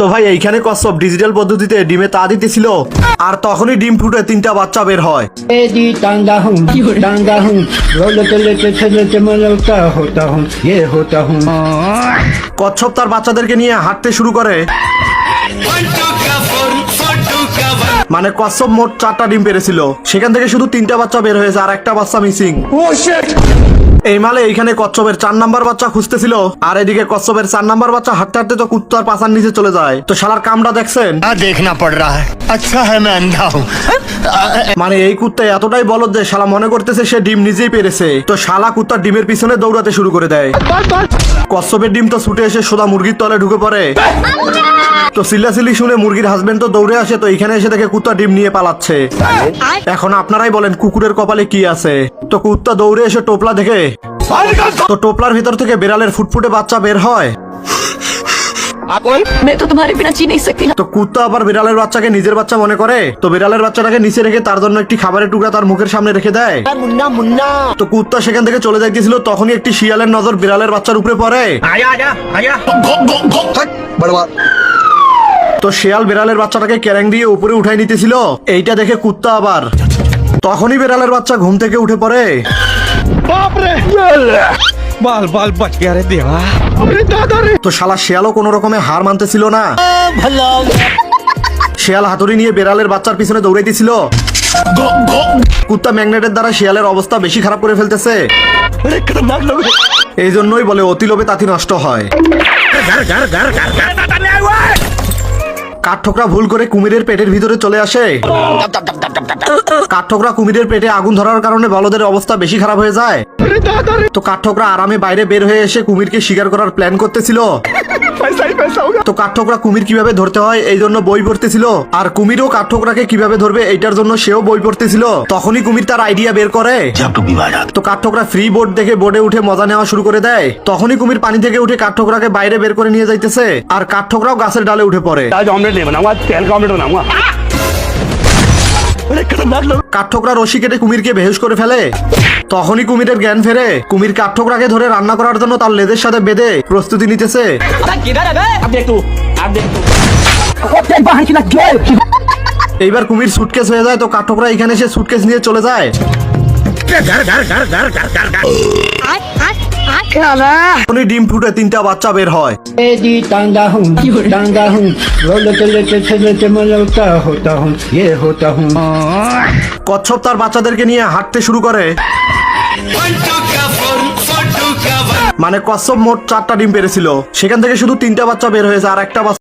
তো ভাই এইখানে কচ্ছপ ডিজিটাল পদ্ধতিতে ডিমে তা দিতেছিল আর তখনই ডিম ফুটে 3টা বাচ্চা বের হয়। एदी तांगा हूँ लेते लेते लेते मनता हूँ ये होता हूँ। কচ্ছপ তার বাচ্চাদেরকে নিয়ে হাঁটতে শুরু করে। মানে কচ্ছপ মোট 4টা ডিম পেরেছিল, সেখান থেকে শুধু 3টা বাচ্চা বের হয়েছে আর একটা বাচ্চা মিসিং। এই মালে এইখানে কচ্ছপের 4 নাম্বার বাচ্চা খুঁজতেছিল আর এদিকে কচ্ছপের 4 নাম্বার বাচ্চা হাঁটতে হাঁটতে তো কুত্তার পাছার নিচে চলে যায়। তো শালার কামটা দেখছেন? देखना पड़ रहा है, अच्छा है मैं अंधा हूँ। মানে এই কুত্তা এতটাই বলদ যে শালা মনে করতেছে সে ডিম নিজেই পেরেছে। তো শালা কুত্তার ডিমের পিছনে দৌড়াতে শুরু করে দেয়। কচ্ছপের ডিম তো ছুটে এসে সোজা মুরগির তলে ঢুকে পড়ে। তো চিল্লাচিল্লি শুনে মুরগির হাজবেন্ড তো দৌড়ে আসে। তো এখানে এসে দেখে কুত্তা ডিম নিয়ে পালাচ্ছে। এখন আপনারাই বলেন কুকুরের কপালে কি আছে? তো কুত্তা দৌড়ে এসে টোপলা দেখে, তো টোপলার ভিতর থেকে বিড়ালের ফুটফুটে বাচ্চা বের হয়। मैं तो तुम्हारे बिना जी नहीं सकती। তো কুত্তা আবার বিড়ালের বাচ্চাকে নিজের বাচ্চা মনে করে। তো বিড়ালের বাচ্চাটাকে নিচে রেখে তার জন্য একটি খাবারের টুকরা তার মুখের সামনে রেখে দেয়। তো কুত্তা সেখান থেকে চলে যাইতেছিল, তখনই একটি শিয়ালের নজর বিড়ালের বাচ্চার উপরে পড়ে। তো শিয়াল বিড়ালের বাচ্চাটাকে ক্যারেং দিয়ে উপরে উঠাই নিতেছিল। এইটা দেখে কুত্তা আবার, তখনই বিড়ালের বাচ্চা ঘুম থেকে উঠে পড়ে। बाल बाल बच गया रे देवा। তো শালা শিয়ালও কোনো রকমে হার মানতেছিল না। শিয়াল হাতুড়ি নিয়ে বিড়ালের বাচ্চার পিছনে দৌড়াইতেছিল। কুত্তা ম্যাগনেটের দ্বারা শিয়ালের অবস্থা বেশি খারাপ করে ফেলতেছে। এই জন্যই বলে অতি লোভে তাঁতি নষ্ট হয়। কাঠঠোকরা ভুল করে কুমিরের পেটের ভিতরে চলে আসে। কাঠঠোকরা কুমিরের পেটে আগুন ধরার কারণে বলদের অবস্থা বেশি খারাপ হয়ে যায়। তো কাঠঠোকরা আরামে বাইরে বের হয়ে এসে কুমিরকে শিকার করার প্ল্যান করতেছিল। তো কাঠঠোকরা কুমির কিভাবে ধরতে হয় এই জন্য বই পড়তেছিল, আর কুমিরও কাঠঠোকরাকে কিভাবে ধরবে এইটার জন্য সেও বই পড়তেছিল। তখনই কুমির তার আইডিয়া বের করে। তো কাঠঠোকরা ফ্রি বোর্ড দেখে বোর্ডে উঠে মজা নেওয়া শুরু করে দেয়। তখনই কুমির পানি থেকে উঠে কাঠঠোকরাকে বাইরে বের করে নিয়ে যাইতেছে, আর কাঠঠোকরাও গাছের ডালে উঠে পড়ে। आज ऑमलेट नहीं बनाऊंगा, तेल का ऑमलेट बनाऊंगा। কাঠঠোকরা রশি কেটে কুমিরকে বেহুশ করে ফেলে। তখনই কুমিরের জ্ঞান ফেরে। কুমির কাঠঠোকরাকে ধরে রান্না করার জন্য তার লেজের সাথে বেঁধে প্রস্তুতি নিতেছে। এইবার কুমির সুটকেস হয়ে যায়। তো কাঠঠোকরা এখানে এসে সুটকেস নিয়ে চলে যায়। তখনই ডিম ফুটে 3টা বাচ্চা বের হয়। एदी तांगा हूँ लेते लेते लेते मनता हूँ ये होता हूँ। কচ্ছপ তার বাচ্চাদেরকে নিয়ে হাঁটতে শুরু করে। মানে কচ্ছপ মোট 4টা ডিম পেরেছিল, সেখান থেকে শুধু 3টা বাচ্চা বের হয়েছে আর একটা বাচ্চা